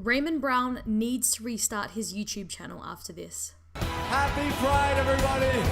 Raymond Braun needs to restart his YouTube channel after this. Happy Pride, everybody!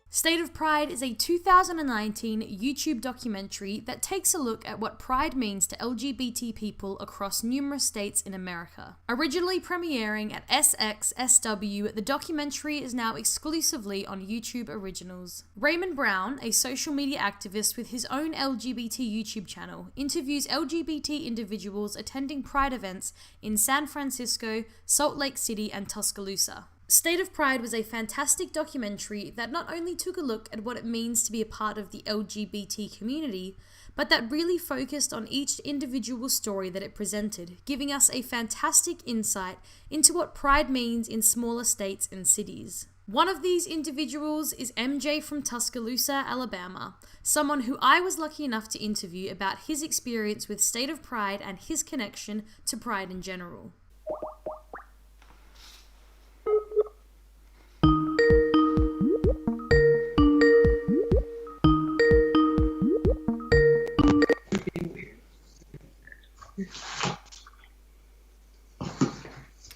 State of Pride is a 2019 YouTube documentary that takes a look at what pride means to LGBT people across numerous states in America. Originally premiering at SXSW, the documentary is now exclusively on YouTube Originals. Raymond Braun, a social media activist with his own LGBT YouTube channel, interviews LGBT individuals attending pride events in San Francisco, Salt Lake City, and Tuscaloosa. State of Pride was a fantastic documentary that not only took a look at what it means to be a part of the LGBT community, but that really focused on each individual story that it presented, giving us a fantastic insight into what pride means in smaller states and cities. One of these individuals is MJ from Tuscaloosa, Alabama, someone who I was lucky enough to interview about his experience with State of Pride and his connection to pride in general.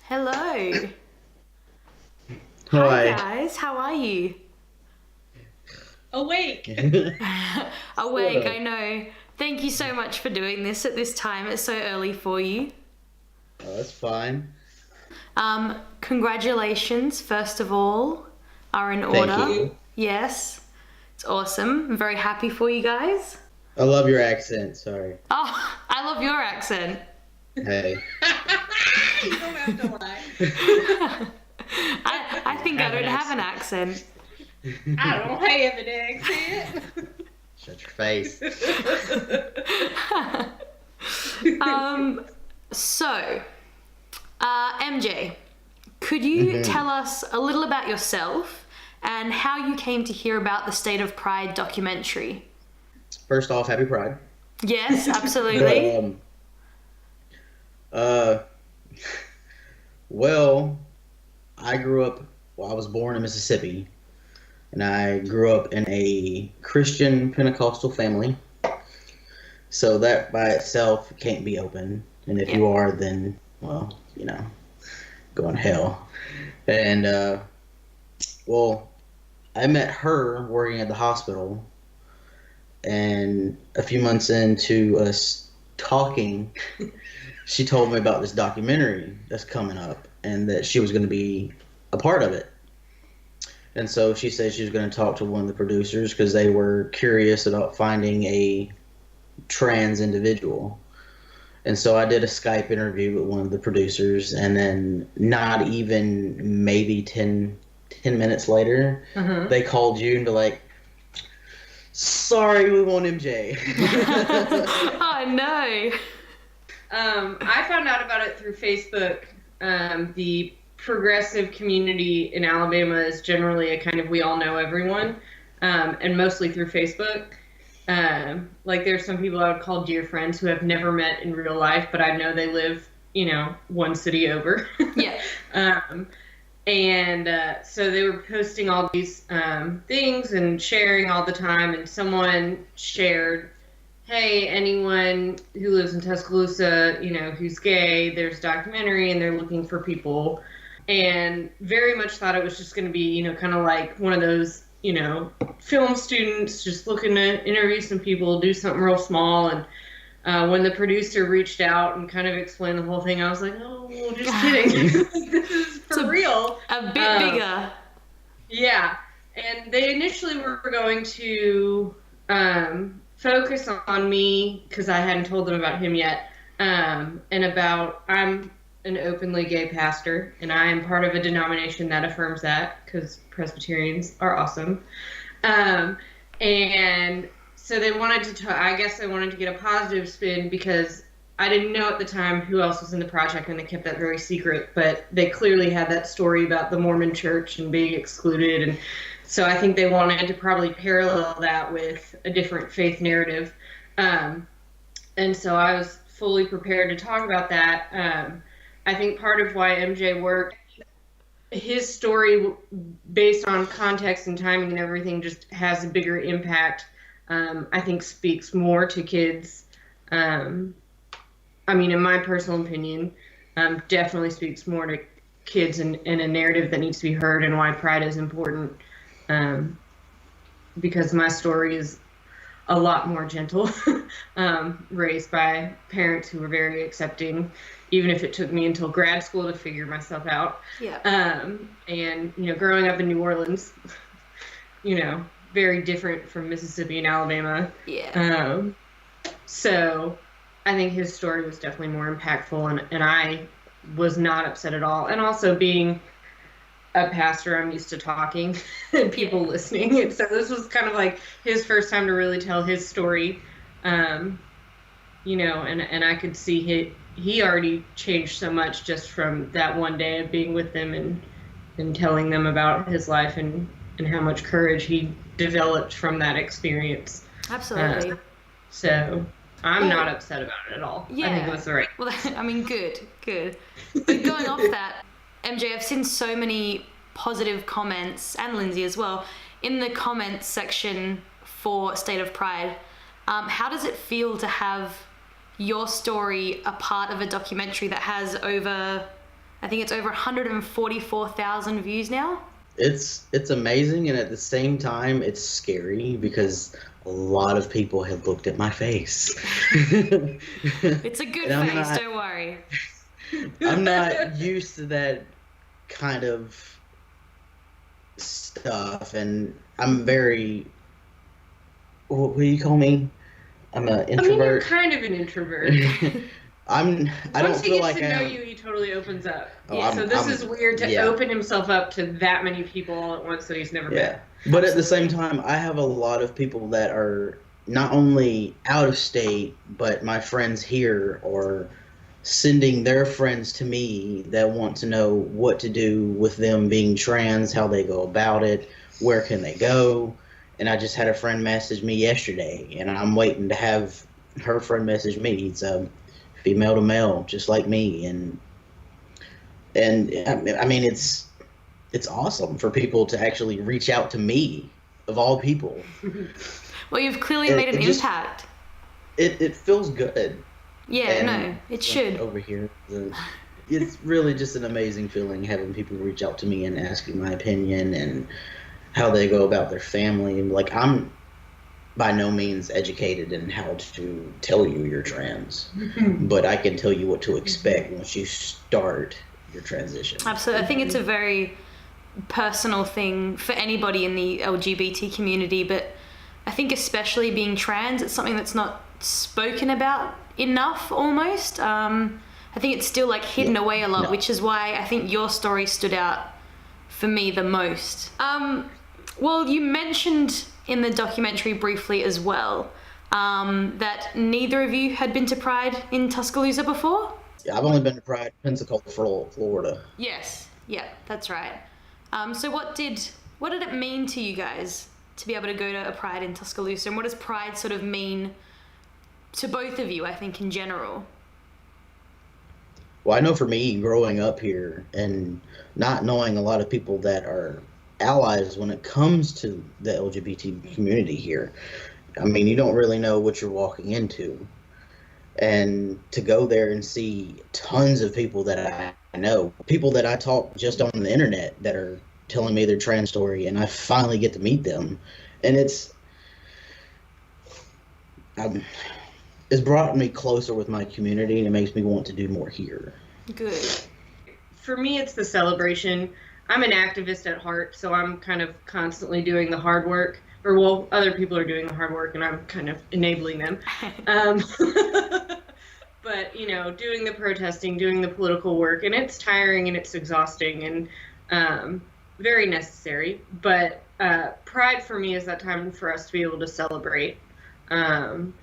Hello. Hi guys, how are you? Awake. Awake, I know. Thank you so much for doing this at this time. It's so early for you. Oh, that's fine. Congratulations, first of all, are in order. Thank you. Yes, it's awesome. I'm very happy for you guys. I love your accent, sorry. Oh, I love your accent. Hey. You don't have to lie. I think I don't have an accent. I don't have an accent. Shut your face. So, MJ, could you tell us a little about yourself and how you came to hear about the State of Pride documentary? First off, happy Pride. Yes, absolutely. Well, I was born in Mississippi, and I grew up in a Christian Pentecostal family. So that by itself can't be open. And if you are, then, well, go in hell. And, well, I met her working at the hospital, and a few months into us talking, she told me about this documentary that's coming up and that she was going to be a part of it. And so she said she was going to talk to one of the producers because they were curious about finding a trans individual. And so I did a Skype interview with one of the producers, and then not even maybe 10 minutes later, they called you and be like, sorry, we want MJ. Oh, no. I found out about it through Facebook. The progressive community in Alabama is generally a kind of we all know everyone, and mostly through Facebook. Like there's some people I would call dear friends who I've never met in real life, but I know they live, one city over. Yeah. So they were posting all these things and sharing all the time, and someone shared, hey, anyone who lives in Tuscaloosa, who's gay, there's a documentary and they're looking for people. And very much thought it was just going to be, kind of like one of those, film students just looking to interview some people, do something real small. And when the producer reached out and kind of explained the whole thing, I was like, oh, just kidding. This is for real. A bit bigger. Yeah. And they initially were going to focus on me because I hadn't told them about him yet. And about I'm an openly gay pastor, and I am part of a denomination that affirms that because Presbyterians are awesome. And so they wanted to I guess they wanted to get a positive spin because I didn't know at the time who else was in the project, and they kept that very secret, but they clearly had that story about the Mormon church and being excluded. And so I think they wanted to probably parallel that with a different faith narrative. And so I was fully prepared to talk about that. I think part of why MJ worked, his story, based on context and timing and everything, just has a bigger impact I think speaks more to kids. I mean, in my personal opinion, definitely speaks more to kids in a narrative that needs to be heard, and why pride is important. Because my story is a lot more gentle, raised by parents who were very accepting, even if it took me until grad school to figure myself out. Yeah. And, you know, growing up in New Orleans, you know, very different from Mississippi and Alabama. Yeah. So I think his story was definitely more impactful, and I was not upset at all. And also, being a pastor, I'm used to talking and people listening. And so this was kind of like his first time to really tell his story. You know, and I could see he already changed so much just from that one day of being with them and telling them about his life, and how much courage he developed from that experience. Absolutely. So I'm not upset about it at all. Yeah. I think it was the right. Well, I mean, good. But going off that, MJ, I've seen so many positive comments, and Lindsey as well, in the comments section for State of Pride. How does it feel to have your story a part of a documentary that has over 144,000 views now? It's amazing, and at the same time, it's scary because a lot of people have looked at my face. It's a good face, don't worry. I'm not used to that kind of stuff, and I'm very, what do you call me? I'm an introvert. I mean, you're kind of an introvert. I don't feel like Once he gets to know you, he totally opens up. Oh, so this is weird to open himself up to that many people all at once that he's never met. But at the same time, I have a lot of people that are not only out of state, but my friends here are sending their friends to me that want to know what to do with them being trans, how they go about it, where can they go. And I just had a friend message me yesterday, and I'm waiting to have her friend message me. It's female to male, just like me, and I mean, it's awesome for people to actually reach out to me, of all people. Well, you've clearly made an impact. It feels good. Yeah, and it should. Over here, it's really just an amazing feeling having people reach out to me and asking my opinion and how they go about their family. And like, I'm by no means educated in how to tell you you're trans, but I can tell you what to expect once you start your transition. Absolutely. I think it's a very personal thing for anybody in the LGBT community, but I think especially being trans, it's something that's not spoken about enough almost. I think it's still like hidden away a lot, which is why I think your story stood out for me the most. Well, you mentioned in the documentary briefly as well that neither of you had been to Pride in Tuscaloosa before? Yeah, I've only been to Pride, Pensacola, Florida. Yes, yeah, that's right. So what did it mean to you guys to be able to go to a Pride in Tuscaloosa, and what does Pride sort of mean to both of you, I think, in general? Well, I know for me, growing up here and not knowing a lot of people that are allies when it comes to the LGBT community here, I mean, you don't really know what you're walking into. And to go there and see tons of people that I know, people that I talk just on the internet that are telling me their trans story, and I finally get to meet them. And it's brought me closer with my community, and it makes me want to do more here. Good. For me, it's the celebration. I'm an activist at heart, so I'm kind of constantly doing the hard work. Or, well, other people are doing the hard work, and I'm kind of enabling them. But, you know, doing the protesting, doing the political work, and it's tiring and it's exhausting and very necessary. But Pride for me is that time for us to be able to celebrate. And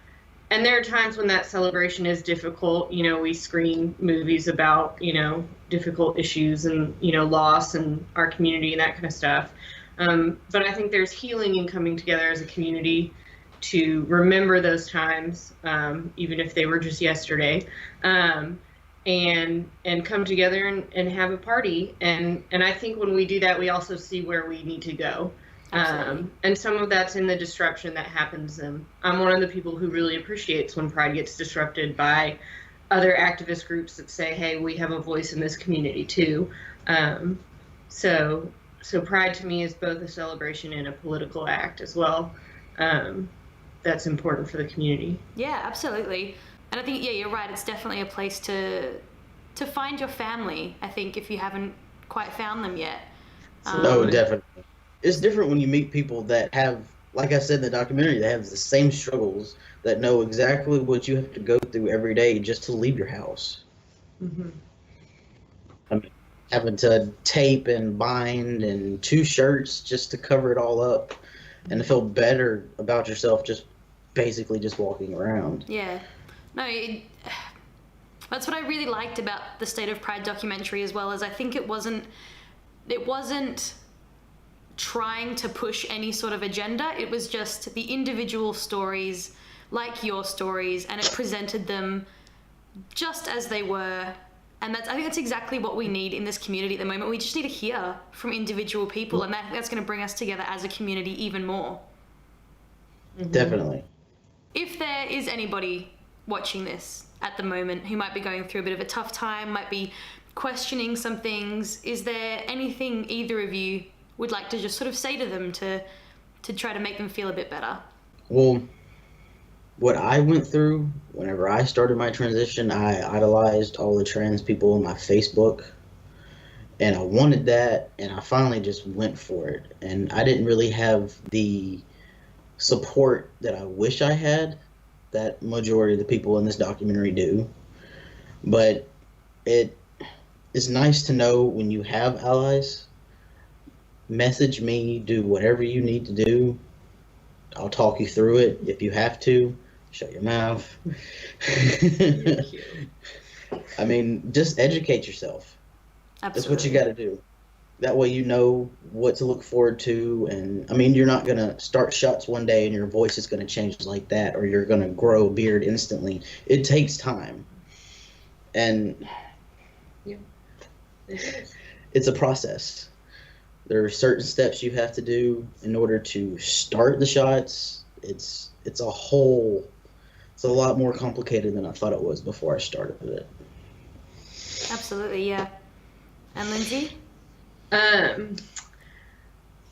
there are times when that celebration is difficult. You know, we screen movies about, you know, difficult issues and, you know, loss and our community and that kind of stuff. But I think there's healing in coming together as a community to remember those times, even if they were just yesterday, and come together and have a party. And I think when we do that, we also see where we need to go. And some of that's in the disruption that happens. I'm one of the people who really appreciates when Pride gets disrupted by other activist groups that say, hey, we have a voice in this community too. So Pride to me is both a celebration and a political act as well. That's important for the community. Yeah, absolutely. And I think, yeah, you're right. It's definitely a place to find your family, I think, if you haven't quite found them yet. No, definitely. It's different when you meet people that have, like I said in the documentary, that have the same struggles, that know exactly what you have to go through every day just to leave your house. Mm-hmm. I mean, having to tape and bind and 2 shirts just to cover it all up and to feel better about yourself just basically just walking around. Yeah. No, that's what I really liked about the State of Pride documentary as well, as I think it wasn't trying to push any sort of agenda. It was just the individual stories, like your stories, and it presented them just as they were. And I think that's exactly what we need in this community at the moment. We just need to hear from individual people, and that's going to bring us together as a community even more. Mm-hmm. Definitely. If there is anybody watching this at the moment who might be going through a bit of a tough time, might be questioning some things, is there anything either of you would like to just sort of say to them to try to make them feel a bit better? Well, what I went through whenever I started my transition, I idolized all the trans people on my Facebook, and I wanted that, and I finally just went for it. And I didn't really have the support that I wish I had, that majority of the people in this documentary do. But it is nice to know when you have allies. Message me, do whatever you need to do. I'll talk you through it. If you have to, shut your mouth. I mean, just educate yourself. Absolutely. That's what you got to do. That way you know what to look forward to. And, I mean, you're not going to start shots one day and your voice is going to change like that, or you're going to grow a beard instantly. It takes time. And it's a process. There are certain steps you have to do in order to start the shots. It's a lot more complicated than I thought it was before I started it. Absolutely, yeah. And Lindsey?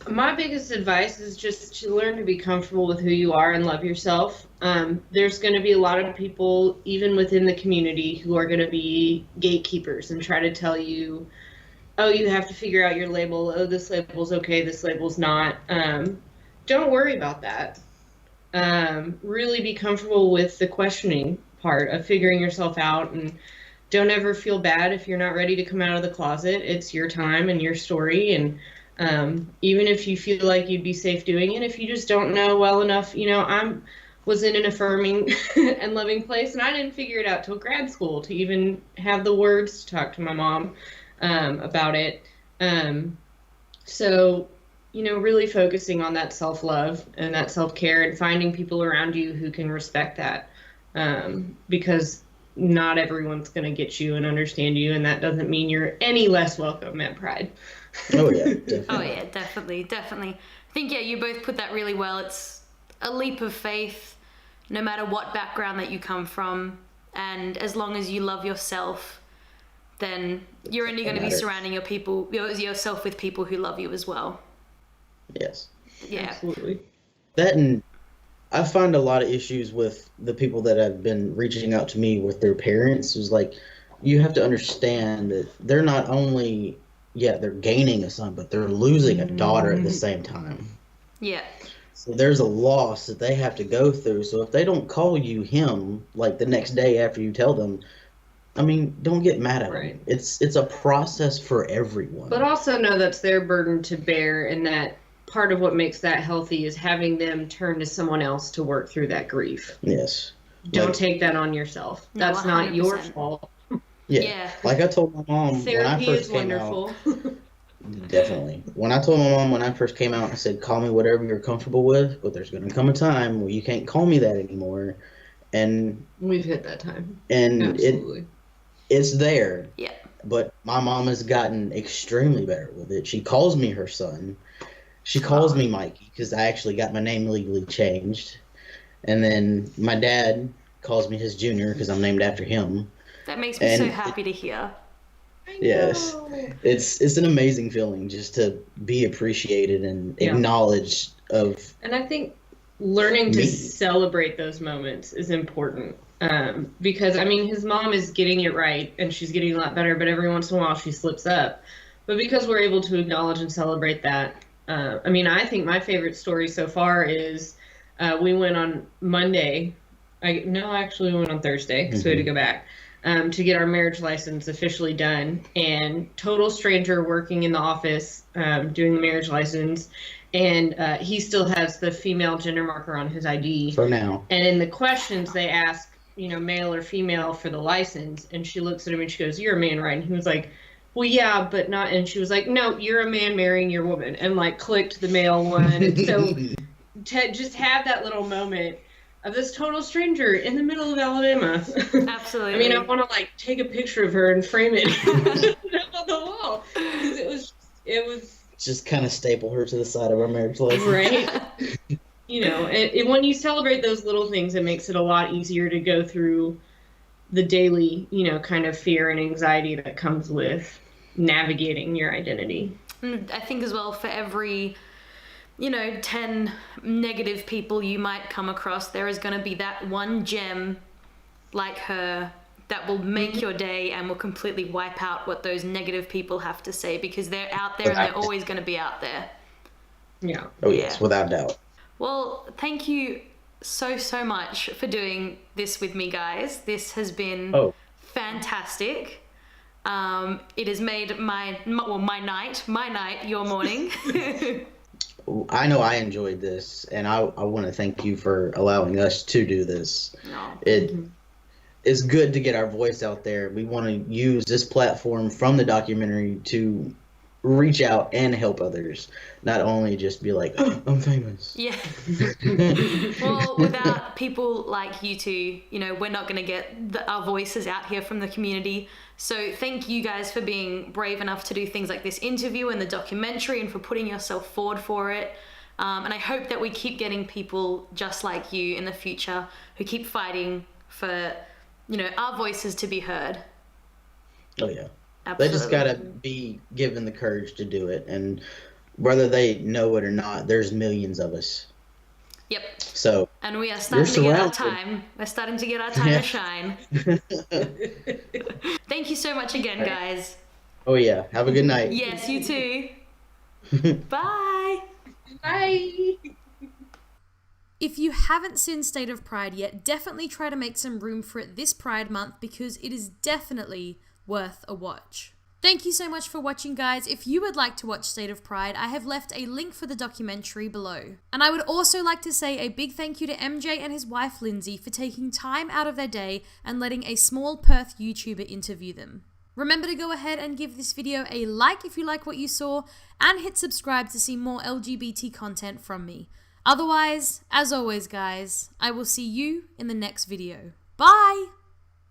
My biggest advice is just to learn to be comfortable with who you are and love yourself. There's going to be a lot of people, even within the community, who are going to be gatekeepers and try to tell you, oh, you have to figure out your label. Oh, this label's okay, this label's not. Don't worry about that. Really be comfortable with the questioning part of figuring yourself out, and don't ever feel bad if you're not ready to come out of the closet. It's your time and your story, and even if you feel like you'd be safe doing it, if you just don't know well enough, I was in an affirming and loving place, and I didn't figure it out till grad school to even have the words to talk to my mom about it. So, really focusing on that self-love and that self-care and finding people around you who can respect that, because not everyone's going to get you and understand you, and that doesn't mean you're any less welcome at Pride. Oh, yeah, definitely. Oh, yeah, definitely. I think, you both put that really well. It's a leap of faith, no matter what background that you come from, and as long as you love yourself, then you're only going to be surrounding yourself with people who love you as well. Yes. Yeah. Absolutely. That, and I find a lot of issues with the people that have been reaching out to me with their parents. Is like, you have to understand that they're not only, they're gaining a son, but they're losing a daughter at the same time. Yeah. So there's a loss that they have to go through. So if they don't call you him, like the next day after you tell them, I mean, don't get mad at them. It's a process for everyone. But also know that's their burden to bear, and that part of what makes that healthy is having them turn to someone else to work through that grief. Yes. Don't take that on yourself. No, That's 100%. not your fault. Yeah. Like I told my mom Therapy when I first is came wonderful. out. Definitely. When I told my mom when I first came out, I said, call me whatever you're comfortable with, but there's going to come a time where you can't call me that anymore. And We've hit that time. And Absolutely. It's there. Yeah. But my mom has gotten extremely better with it. She calls me her son. She calls me Mikey because I actually got my name legally changed. And then my dad calls me his junior because I'm named after him. That makes me so happy to hear. Yes, it's an amazing feeling just to be appreciated and acknowledged of. And I think learning to celebrate those moments is important. Because I mean, his mom is getting it right and she's getting a lot better, but every once in a while she slips up. But because we're able to acknowledge and celebrate that, I mean, I think my favorite story so far is we went on Monday. Actually, we went on Thursday because we had to go back to get our marriage license officially done. And total stranger working in the office doing the marriage license. And he still has the female gender marker on his ID. For now. And in the questions, they ask, male or female for the license. And she looks at him and she goes, "You're a man, right?" And he was like, "Well, yeah, but not." And she was like, "No, you're a man marrying your woman." And like clicked the male one. And so to just have that little moment of this total stranger in the middle of Alabama. Absolutely. I mean, I want to like take a picture of her and frame it on the wall because it was just kind of staple her to the side of our marriage license. Right. When you celebrate those little things, it makes it a lot easier to go through the daily, kind of fear and anxiety that comes with navigating your identity. I think as well, for every 10 negative people you might come across, there is going to be that one gem like her that will make your day and will completely wipe out what those negative people have to say, because they're out there and they're always going to be out there. Yeah. Oh yes, without doubt. Well, thank you so much for doing this with me, guys. This has been fantastic. It has made my night your morning. I know I enjoyed this, and I want to thank you for allowing us to do this. It's good to get our voice out there. We want to use this platform from the documentary to reach out and help others, not only just be like, "Oh, I'm famous." Yeah. Well, without people like you two, we're not going to get our voices out here from the community. So thank you guys for being brave enough to do things like this interview and the documentary, and for putting yourself forward for it. And I hope that we keep getting people just like you in the future who keep fighting for, our voices to be heard. Oh yeah. Absolutely. They just gotta be given the courage to do it, and whether they know it or not, there's millions of us. Yep. So. And we are starting to get our time. We're starting to get our time to shine. Thank you so much again, guys. Oh yeah. Have a good night. Yes, you too. Bye. Bye. If you haven't seen State of Pride yet, definitely try to make some room for it this Pride Month, because it is definitely worth a watch. Thank you so much for watching, guys. If you would like to watch State of Pride, I have left a link for the documentary below. And I would also like to say a big thank you to MJ and his wife Lindsey for taking time out of their day and letting a small Perth YouTuber interview them. Remember to go ahead and give this video a like if you like what you saw, and hit subscribe to see more LGBT content from me. Otherwise, as always, guys, I will see you in the next video. Bye!